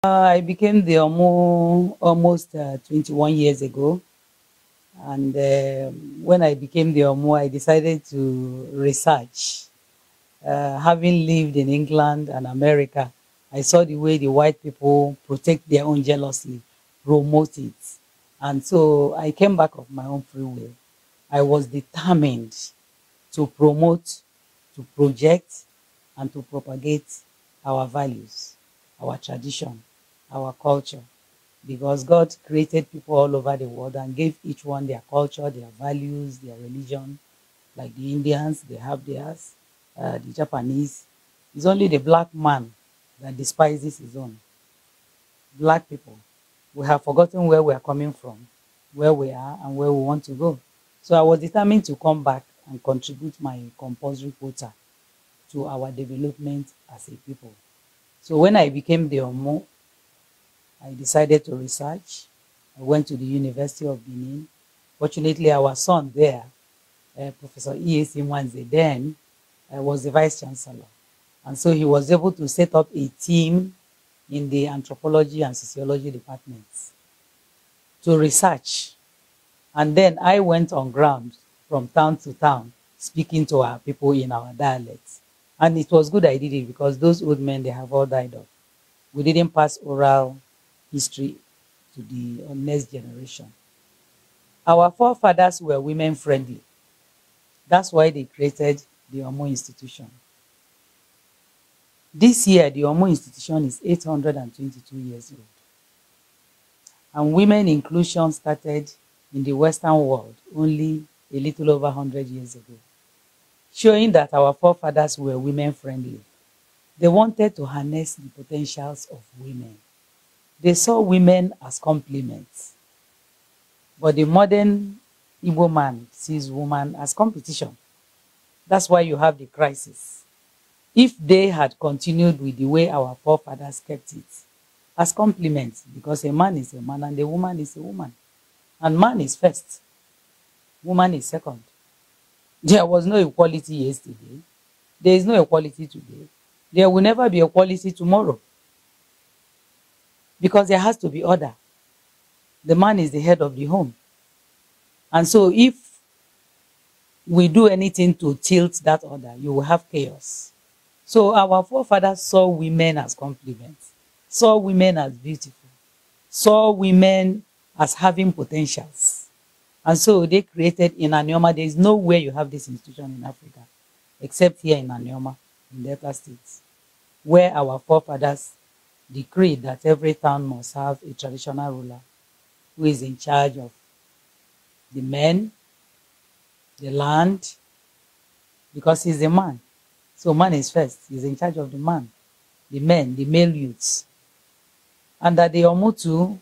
I became the Omo almost 21 years ago. And when I became the Omo, I decided to research. Having lived in England and America, I saw the way the white people protect their own jealously, promote it. And so I came back of my own free will. I was determined to promote, to project, and to propagate our values, our tradition, our culture. Because God created people all over the world and gave each one their culture, their values, their religion. Like the Indians, they have theirs. The Japanese. It's only the black man that despises his own. Black people. We have forgotten where we are coming from, where we are, and where we want to go. So I was determined to come back and contribute my compulsory quota to our development as a people. So when I became the Omo, I decided to research. I went to the University of Benin. Fortunately, our son there, Professor E.A.C. Mwanze, then was the vice chancellor. And so he was able to set up a team in the anthropology and sociology departments to research. And then I went on ground from town to town, speaking to our people in our dialects. And it was good I did it because those old men, they have all died off. We didn't pass oral history to the next generation. Our forefathers were women friendly. That's why they created the Omo institution. This year, the Omo institution is 822 years old. And women inclusion started in the Western world only a little over 100 years ago, showing that our forefathers were women friendly. They wanted to harness the potentials of women. They saw women as complements. But the modern Igbo man sees woman as competition. That's why you have the crisis. If they had continued with the way our forefathers kept it, as compliments, because a man is a man and a woman is a woman. And man is first, woman is second. There was no equality yesterday. There is no equality today. There will never be equality tomorrow. Because there has to be order. The man is the head of the home. And so if we do anything to tilt that order, you will have chaos. So our forefathers saw women as complements, saw women as beautiful, saw women as having potentials. And so they created in Anioma. There is nowhere you have this institution in Africa, except here in Anioma, in Delta States, where our forefathers decreed that every town must have a traditional ruler who is in charge of the men, the land, because he's a man. So man is first. He's in charge of the man, the men, the male youths. And that the Omutu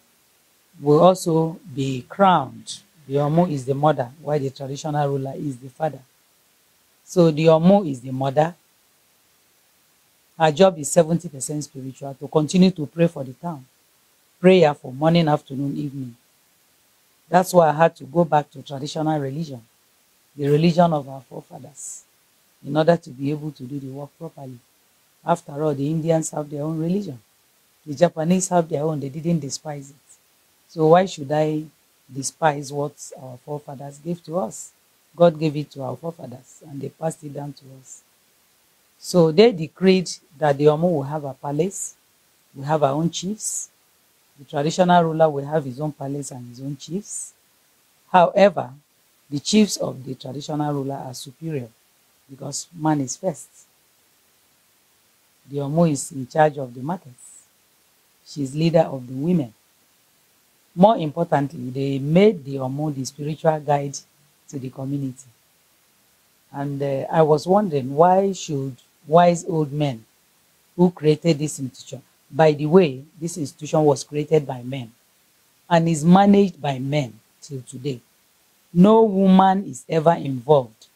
will also be crowned. The Omu is the mother, while the traditional ruler is the father. So the Omu is the mother. Her job is 70% spiritual, to continue to pray for the town. Prayer for morning, afternoon, evening. That's why I had to go back to traditional religion, the religion of our forefathers, in order to be able to do the work properly. After all, the Indians have their own religion. The Japanese have their own. They didn't despise it. So why should I despise what our forefathers gave to us? God gave it to our forefathers, and they passed it down to us. So they decreed that the Omo will have a palace. We have our own chiefs. The traditional ruler will have his own palace and his own chiefs. However, the chiefs of the traditional ruler are superior because man is first. The Omo is in charge of the markets. She's leader of the women. More importantly, they made the Omo the spiritual guide to the community. And I was wondering, why should wise old men who created this institution, by the way, this institution was created by men and is managed by men till today. No woman is ever involved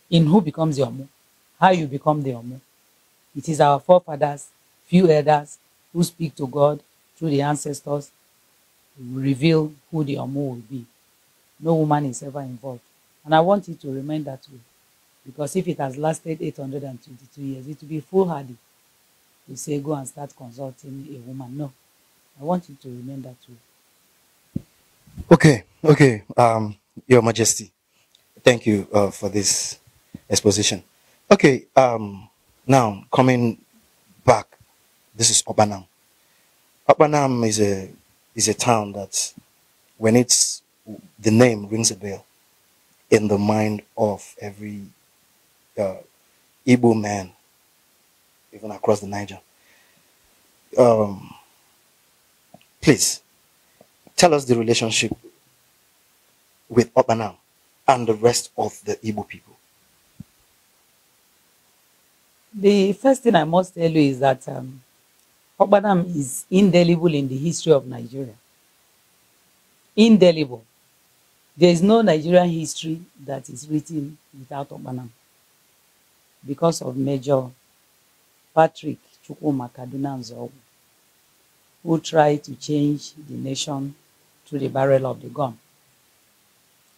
in who becomes the Omo, how you become the Omo. It is our forefathers, few elders, who speak to God through the ancestors, reveal who the Omo will be. No woman is ever involved. And I want it to remain that way. Because if it has lasted 822 years, it will be foolhardy to say, go and start consulting a woman. No, I want you to remain that way. Okay, okay. Your Majesty, thank you for this exposition. Okay, now coming back, this is Obanam. Obanam is a town that, when it's the name rings a bell in the mind of every uh, Igbo man, even across the Niger. Um, please tell us the relationship with Obanam and the rest of the Igbo people. The first thing I must tell you is that Obanam is indelible in the history of Nigeria. Indelible. There is no Nigerian history that is written without Obanam because of Major Patrick Chukwuma Kaduna Nzogwu, who tried to change the nation through the barrel of the gun.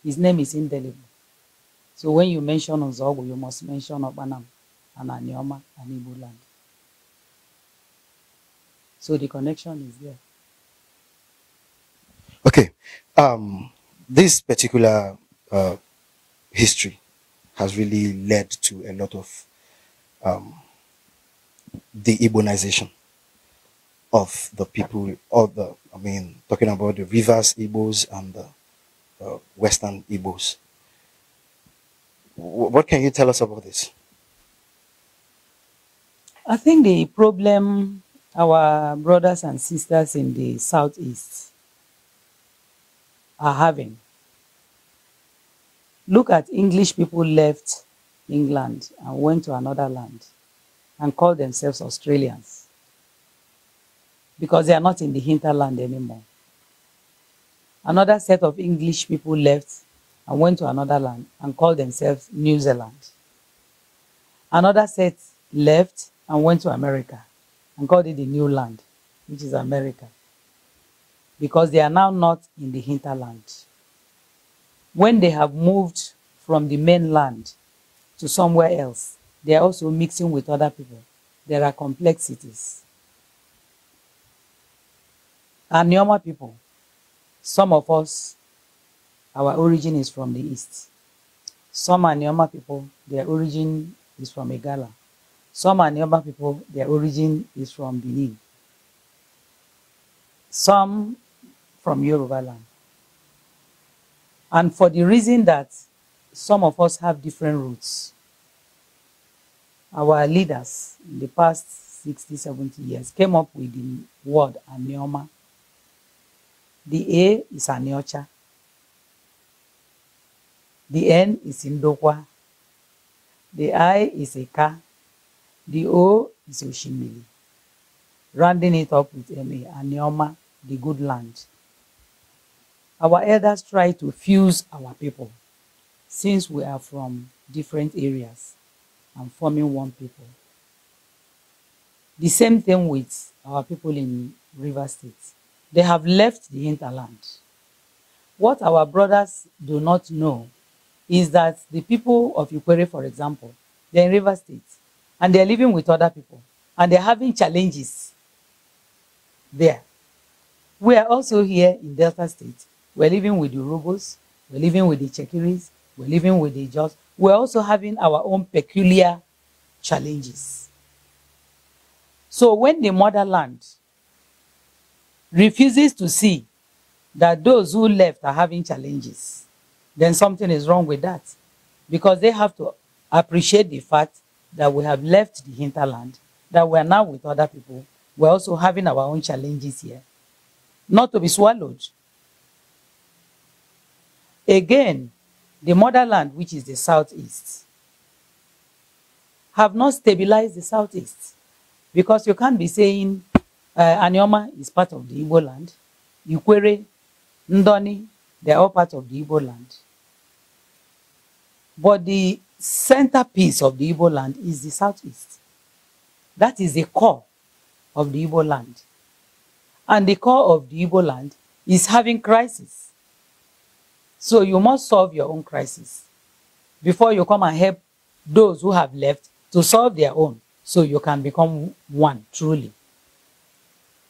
His name is indelible. So when you mention Nzogwu, you must mention Obanam and Anioma and Igbo land. So the connection is there. Okay, this particular history has really led to a lot of the Igbonization of the people, talking about the rivers Igbos and the western Igbos. What can you tell us about this? I think the problem our brothers and sisters in the southeast are having. Look at English people left England and went to another land and called themselves Australians because they are not in the hinterland anymore. Another set of English people left and went to another land and called themselves New Zealand. Another set left and went to America and called it the New Land, which is America, because they are now not in the hinterland. When they have moved from the mainland to somewhere else, they are also mixing with other people. There are complexities. And Nyoma people, some of us, our origin is from the east. Some are Nyoma people, their origin is from Igala. Some are Nyoma people, their origin is from Benin. Some from Yoruba land. And for the reason that some of us have different roots, our leaders in the past 60, 70 years came up with the word Anioma. The A is Aniocha. The N is Indokwa. The I is Eka. The O is Oshimili. Rounding it up with MA, Anioma, the good land. Our elders try to fuse our people since we are from different areas and forming one people. The same thing with our people in River State. They have left the hinterland. What our brothers do not know is that the people of Ikwere, for example, they're in River State and they're living with other people and they're having challenges there. We are also here in Delta State. We're living with the Urubos, we're living with the Chekiris, we're living with the Jos. We're also having our own peculiar challenges. So when the motherland refuses to see that those who left are having challenges, then something is wrong with that. Because they have to appreciate the fact that we have left the hinterland, that we are now with other people. We're also having our own challenges here, not to be swallowed. Again, the motherland, which is the southeast, have not stabilized the southeast. Because you can't be saying Anioma is part of the Igbo land, Ikwere, Ndoni, they're all part of the Igbo land. But the centerpiece of the Igbo land is the southeast. That is the core of the Igbo land. And the core of the Igbo land is having crisis. So you must solve your own crisis before you come and help those who have left to solve their own. so you can become one truly.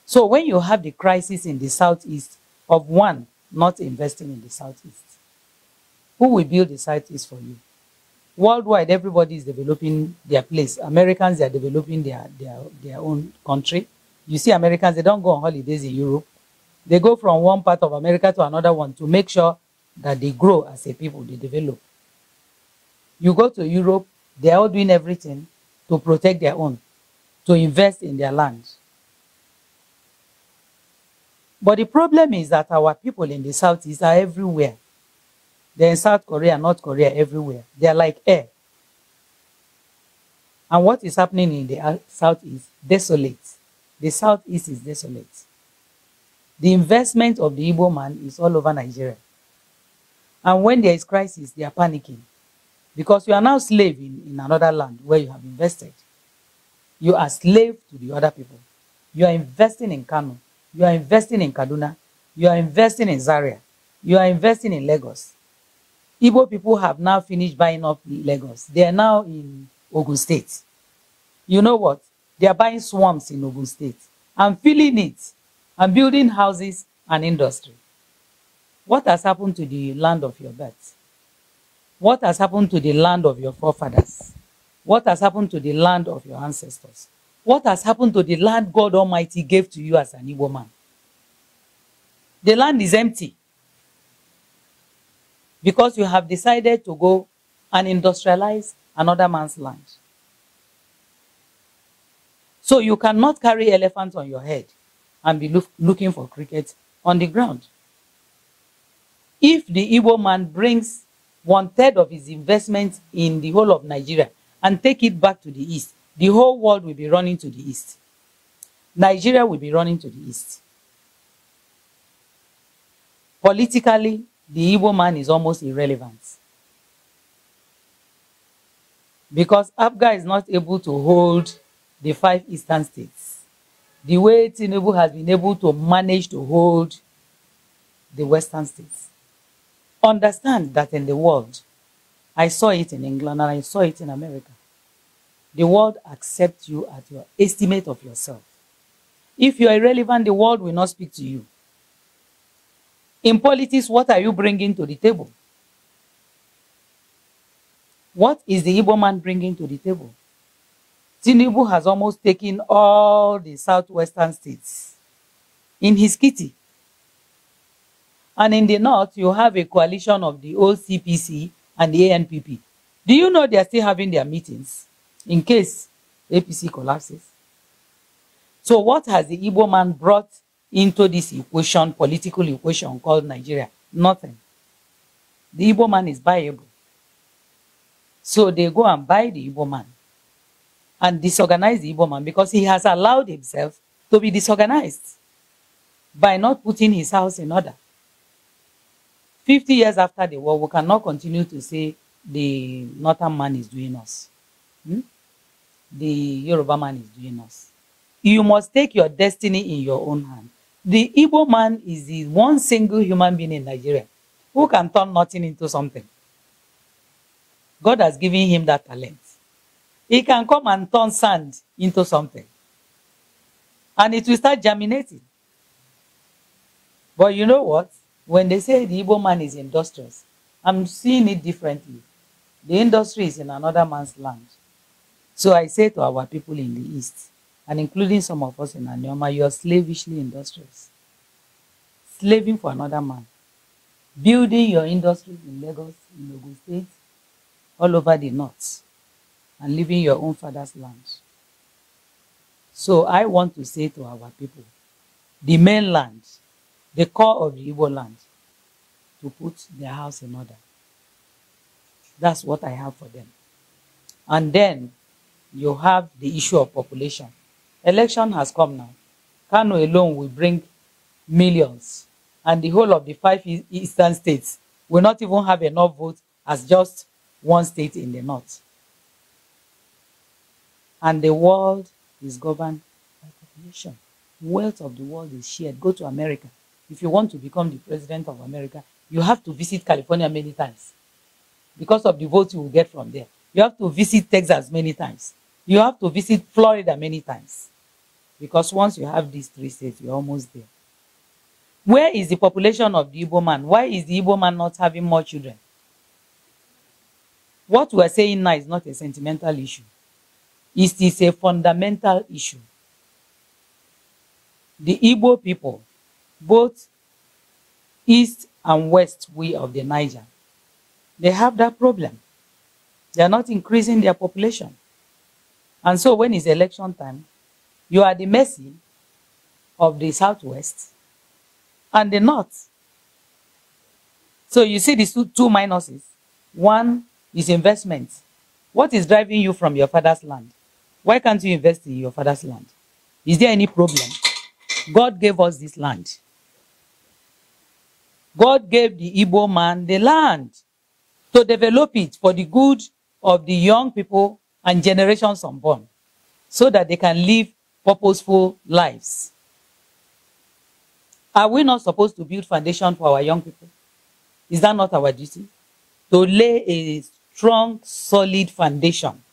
So when you have the crisis in the southeast of one not investing in the southeast, who will build the southeast for you? Worldwide, everybody is developing their place. Americans, they are developing their own country. You see, Americans, they don't go on holidays in Europe. They go from one part of America to another one to make sure that they grow as a people, they develop. You go to Europe, they are all doing everything to protect their own, to invest in their land. But the problem is that our people in the Southeast are everywhere. They're in South Korea, North Korea, everywhere. They're like air. And what is happening in the Southeast? Desolate. The Southeast is desolate. The investment of the Igbo man is all over Nigeria. And when there is crisis, they are panicking. Because you are now slave in another land where you have invested. You are slave to the other people. You are investing in Kano. You are investing in Kaduna. You are investing in Zaria. You are investing in Lagos. Igbo people have now finished buying up Lagos. They are now in Ogun State. You know what? They are buying swamps in Ogun State and filling it and building houses and industry. What has happened to the land of your birth? What has happened to the land of your forefathers? What has happened to the land of your ancestors? What has happened to the land God Almighty gave to you as an Igbo man? The land is empty because you have decided to go and industrialize another man's land. So you cannot carry elephants on your head and be looking for cricket on the ground. If the Igbo man brings 1/3 of his investment in the whole of Nigeria and take it back to the east, the whole world will be running to the east. Nigeria will be running to the east. Politically, the Igbo man is almost irrelevant. Because Abga is not able to hold the 5 eastern states the way Tinubu has been able to manage to hold the western states. Understand that in the world, I saw it in England and I saw it in America. The world accepts you at your estimate of yourself. If you are irrelevant, the world will not speak to you. In politics, what are you bringing to the table? What is the Igbo man bringing to the table? Tinubu has almost taken all the southwestern states in his kitty. And in the north, you have a coalition of the old CPC and the ANPP. Do you know they are still having their meetings in case APC collapses? So what has the Igbo man brought into this equation, political equation called Nigeria? Nothing. The Igbo man is buyable. So they go and buy the Igbo man and disorganize the Igbo man because he has allowed himself to be disorganized by not putting his house in order. 50 years after the war, we cannot continue to say the northern man is doing us. The Yoruba man is doing us. You must take your destiny in your own hand. The Igbo man is the one single human being in Nigeria who can turn nothing into something. God has given him that talent. He can come and turn sand into something. And it will start germinating. But you know what? When they say the Igbo man is industrious, I'm seeing it differently. The industry is in another man's land. So I say to our people in the East, and including some of us in Anioma, you are slavishly industrious. Slaving for another man. Building your industries in Lagos, in Ogun State, all over the north, and living your own father's land. So I want to say to our people, the mainland, the core of the Igbo land, to put their house in order. That's what I have for them. And then you have the issue of population. Election has come now. Kano alone will bring millions. And the whole of the 5 eastern states will not even have enough votes as just one state in the north. And the world is governed by population. Wealth of the world is shared. Go to America. If you want to become the president of America, you have to visit California many times because of the votes you will get from there. You have to visit Texas many times. You have to visit Florida many times, because once you have these 3 states, you're almost there. Where is the population of the Igbo man? Why is the Igbo man not having more children? What we're saying now is not a sentimental issue. It is a fundamental issue. The Igbo people, both east and west way of the Niger, they have that problem. They are not increasing their population. And so when it's election time, you are at the mercy of the southwest and the north. So you see these two minuses. One is investment. What is driving you from your father's land? Why can't you invest in your father's land? Is there any problem? God gave us this land. God gave the Igbo man the land to develop it for the good of the young people and generations unborn, so that they can live purposeful lives. Are we not supposed to build foundation for our young people? Is that not our duty? To lay a strong, solid foundation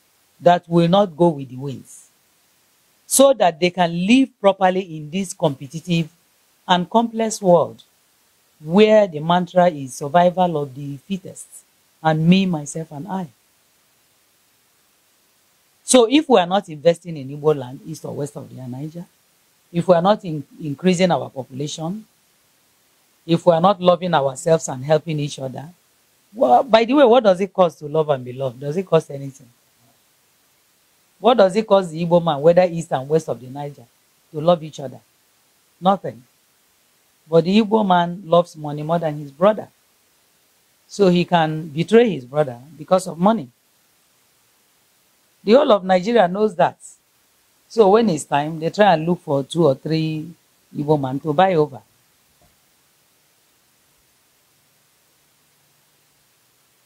that will not go with the winds, so that they can live properly in this competitive and complex world, where the mantra is survival of the fittest, and me, myself, and I. So if we are not investing in Igbo land, east or west of the Niger, if we are not increasing our population, if we are not loving ourselves and helping each other, well, by the way, what does it cost to love and be loved? Does it cost anything? What does it cost the Igbo man, whether east and west of the Niger, to love each other? Nothing. But the Igbo man loves money more than his brother. So he can betray his brother because of money. The whole of Nigeria knows that. So when it's time, they try and look for 2 or 3 Igbo men to buy over.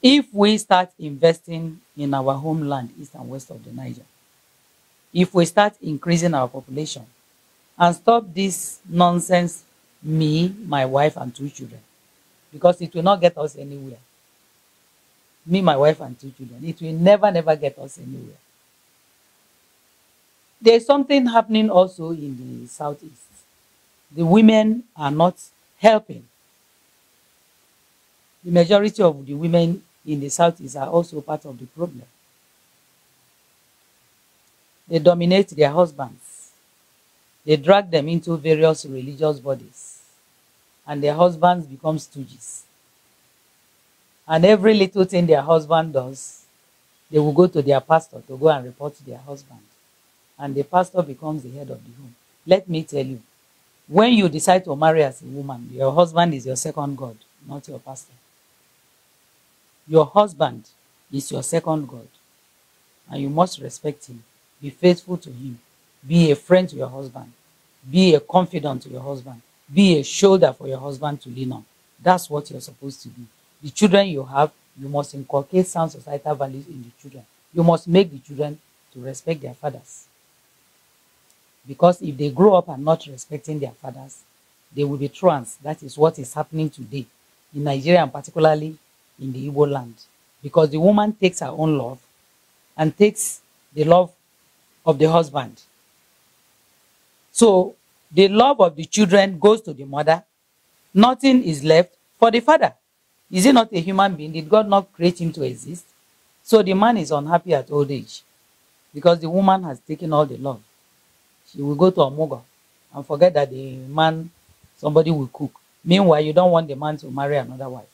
If we start investing in our homeland, east and west of the Niger, if we start increasing our population and stop this nonsense, me, my wife, and 2 children, because it will not get us anywhere. Me, my wife, and 2 children. It will never, never get us anywhere. There's something happening also in the southeast. The women are not helping. The majority of the women in the southeast are also part of the problem. They dominate their husbands. They drag them into various religious bodies, and their husbands become stooges. And every little thing their husband does, they will go to their pastor to go and report to their husband. And the pastor becomes the head of the home. Let me tell you, when you decide to marry as a woman, your husband is your second God, not your pastor. Your husband is your second God, and you must respect him. Be faithful to him. Be a friend to your husband. Be a confidant to your husband. Be a shoulder for your husband to lean on. That's what you're supposed to be. The children you have, you must inculcate sound societal values in the children. You must make the children to respect their fathers. Because if they grow up and not respecting their fathers, they will be trans. That is what is happening today in Nigeria, and particularly in the Igbo land. Because the woman takes her own love and takes the love of the husband. So the love of the children goes to the mother. Nothing is left for the father. Is he not a human being? Did God not create him to exist? So the man is unhappy at old age because the woman has taken all the love. She will go to Omugo and forget that the man, somebody will cook. Meanwhile, you don't want the man to marry another wife.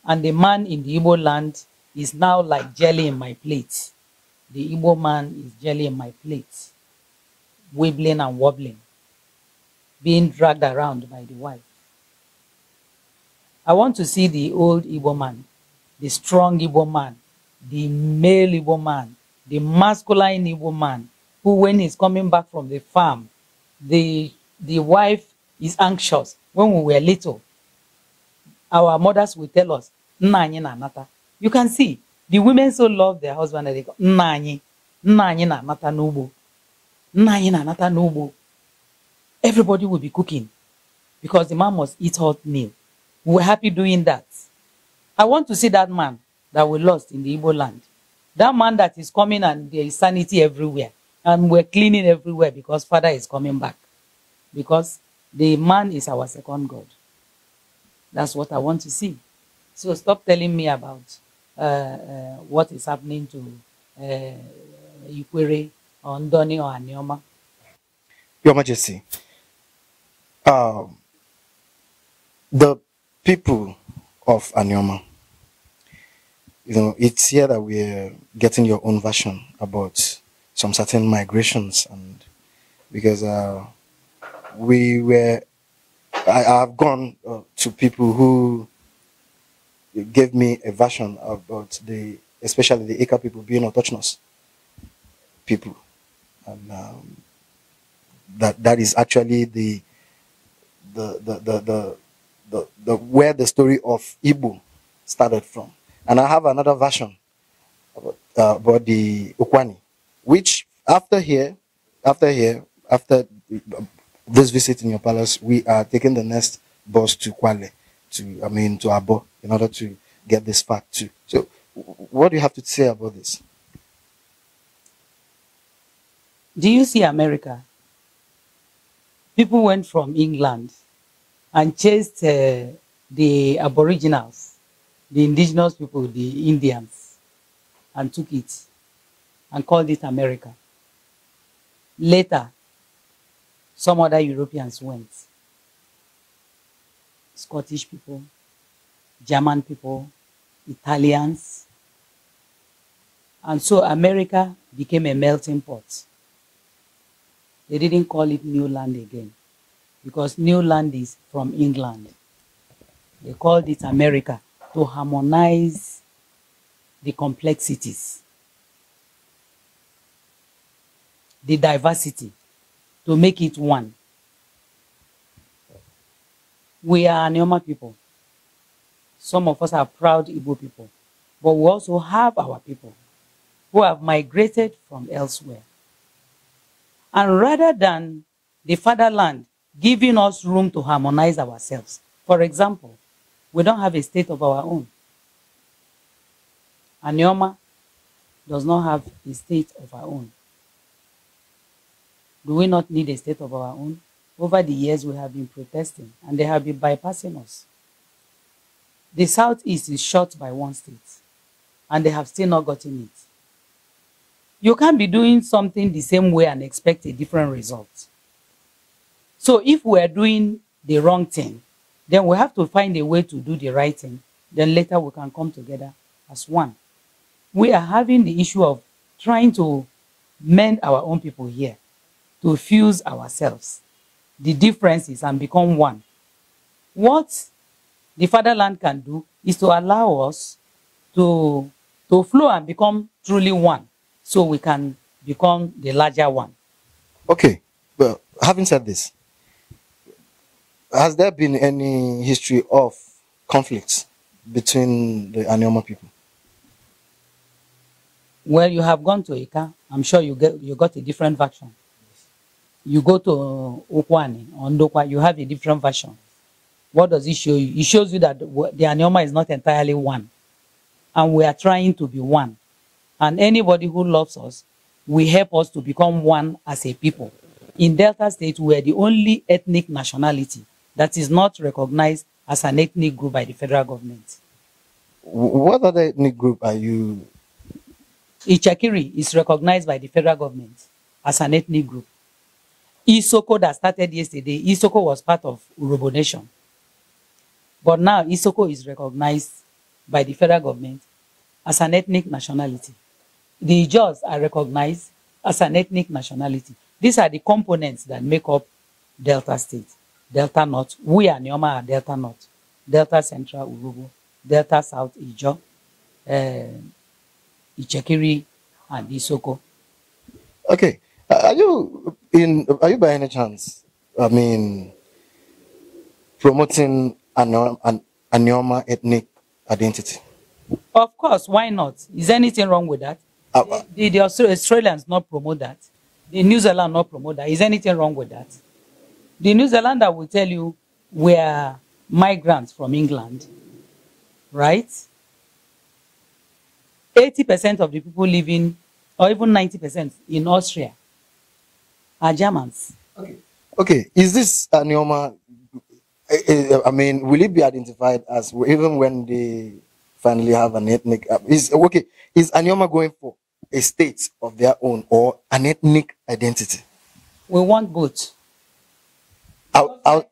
And the man in the Igbo land is now like jelly in my plate. The Igbo man is jelly in my plate, wibbling and wobbling, being dragged around by the wife. I want to see the old Igbo man, the strong Igbo man, the male Igbo man, the masculine Igbo man, who when he's coming back from the farm, the wife is anxious. When we were little, our mothers will tell us, "Nna anyị na-anata." You can see, the women so love their husband that they go, "Nna anyị na-anata n'ugbo. Nna anyị na-anata n'ugbo." Everybody will be cooking because the man must eat hot meal. We were happy doing that. I want to see that man that we lost in the Igbo land. That man that is coming and there is sanity everywhere. And we're cleaning everywhere because Father is coming back. Because the man is our second God. That's what I want to see. So stop telling me about what is happening to Ikwere or Ndoni or Anioma. Your Majesty, um, the people of Anioma, it's here that we're getting your own version about some certain migrations, and because I've gone to people who gave me a version about especially the Ika people being autochthonous people, and that is actually the where the story of Igbo started from. And I have another version about the Okwani, which after this visit in your palace, we are taking the next bus to Kwale, to Abo, in order to get this fact too. So, what do you have to say about this? Do you see America? People went from England and chased the aboriginals, the indigenous people, the Indians, and took it and called it America. Later, some other Europeans went. Scottish people, German people, Italians. And so America became a melting pot. They didn't call it New Land again because New Land is from England. They called it America to harmonize the complexities, the diversity, to make it one. We are Anioma people. Some of us are proud Igbo people, but we also have our people who have migrated from elsewhere. And rather than the fatherland giving us room to harmonize ourselves, for example, we don't have a state of our own. Anioma does not have a state of our own. Do we not need a state of our own? Over the years, we have been protesting, and they have been bypassing us. The Southeast is shot by one state, and they have still not gotten it. You can't be doing something the same way and expect a different result. So if we're doing the wrong thing, then we have to find a way to do the right thing. Then later we can come together as one. We are having the issue of trying to mend our own people here, to fuse ourselves, the differences, and become one. What the fatherland can do is to allow us to flow and become truly one, so we can become the larger one. Okay, well, having said this, has there been any history of conflicts between the Anioma people? Well, you have gone to Ika. I'm sure you got a different version. You go to Okwani or Ndokwa, you have a different version. What does it show you? It shows you that the Anioma is not entirely one. And we are trying to be one. And anybody who loves us will help us to become one as a people. In Delta State, we are the only ethnic nationality that is not recognized as an ethnic group by the federal government. What other ethnic group are you? Ichakiri is recognized by the federal government as an ethnic group. Isoko that started yesterday, Isoko was part of Urobo Nation. But now Isoko is recognized by the federal government as an ethnic nationality. The Ijaws are recognized as an ethnic nationality. These are the components that make up Delta State. Delta North, we are Anioma are Delta North. Delta Central, Urobo. Delta South, Ijaw. Ichekiri, and Isoko. Okay, are you by any chance, promoting Anioma ethnic identity? Of course, why not? Is anything wrong with that? The Australians not promote that. The New Zealand not promote that. Is anything wrong with that? The New Zealander will tell you we are migrants from England, right? 80% of the people living, or even 90% in Austria, are Germans. Okay. Okay. Is this Anioma? I mean, will it be identified as even when they finally have an ethnic? Is okay? Is Anioma going for a state of their own or an ethnic identity? We want both. Out.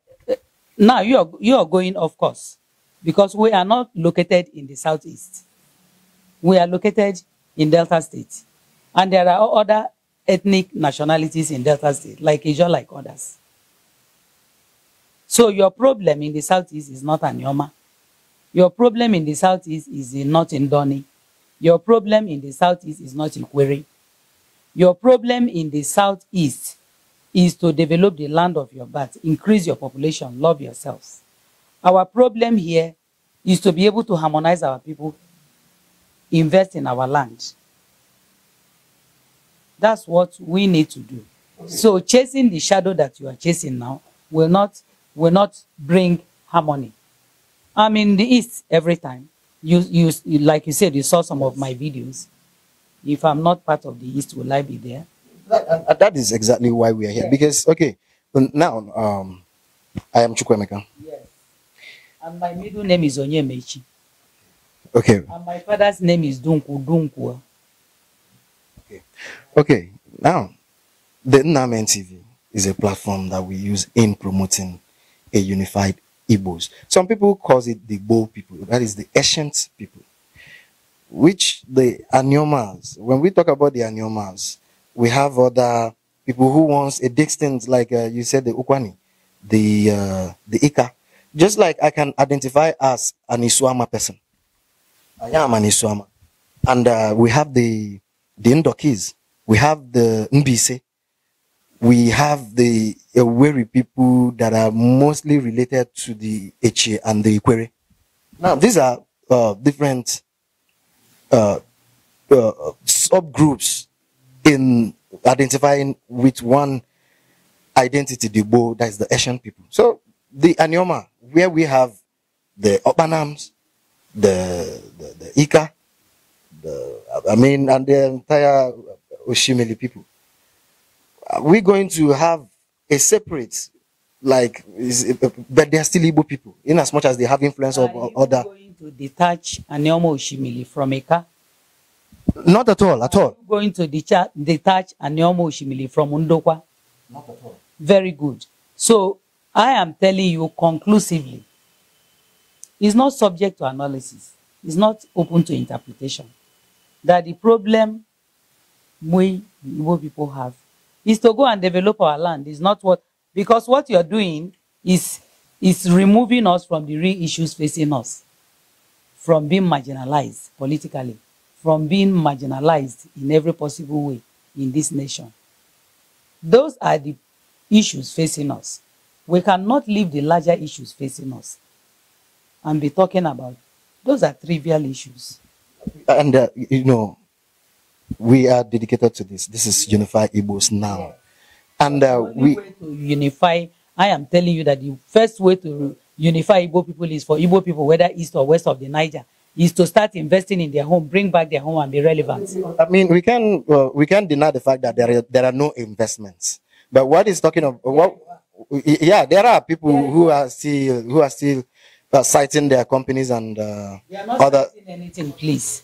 Now you are going off course because we are not located in the southeast. We are located in Delta State, and there are other ethnic nationalities in Delta State, like Asia, like others. So your problem in the southeast is not Anioma. Your problem in the southeast is not in Doni. Your problem in the southeast is not in Kweri. Your problem in the southeast is to develop the land of your birth, increase your population, love yourselves. Our problem here is to be able to harmonize our people, invest in our land. That's what we need to do. Okay. So chasing the shadow that you are chasing now will not bring harmony. I'm in the East every time. You like you said, you saw some of my videos. If I'm not part of the East, will I be there? That is exactly why we are here. Yeah. Because, okay, now, I am Chukwemeka. Yes. And my middle name is Onyemechi. Okay. And my father's name is Dunku. Okay. Okay. Now, the Namen TV is a platform that we use in promoting a unified Igbos. Some people call it the Bo people. That is the ancient people. Which the Anyomas, when we talk about the Anyomas, we have other people who wants a distant, like you said, the Ukwani, the Ika. Just like I can identify as an Iswama person. I am an Iswama. And we have the Ndokis. We have the Mbise. We have the Eweri people that are mostly related to the Eche and the Ikwere. Now, these are different subgroups in identifying with one identity, the Bo, that is the Asian people. So, the Anyoma, where we have the Opanams, the Ika, and the entire Oshimili people. We're going to have a separate, like, but they are still Igbo people, in as much as they have influence of other. Are you going to detach Anioma Oshimili from Eka? Not at all, at all. Are you going to detach Anioma Oshimili from Undokwa? Not at all. Very good. So, I am telling you conclusively, it's not subject to analysis. It's not open to interpretation. That the problem we Igbo people have is to go and develop our land. Is not what, because what you're doing is removing us from the real issues facing us, from being marginalized politically, from being marginalized in every possible way in this nation. Those are the issues facing us. We cannot leave the larger issues facing us and be talking about those are trivial issues. And you know, we are dedicated to this. This is Unified Igbos now. Yeah. And way to unify, I am telling you that the first way to unify Igbo people is for Igbo people, whether east or west of the Niger, is to start investing in their home, bring back their home and be relevant. I mean, we can deny the fact that there are no investments. But what is talking of what? Yeah, there are people who are still citing their companies and they are not citing anything, please.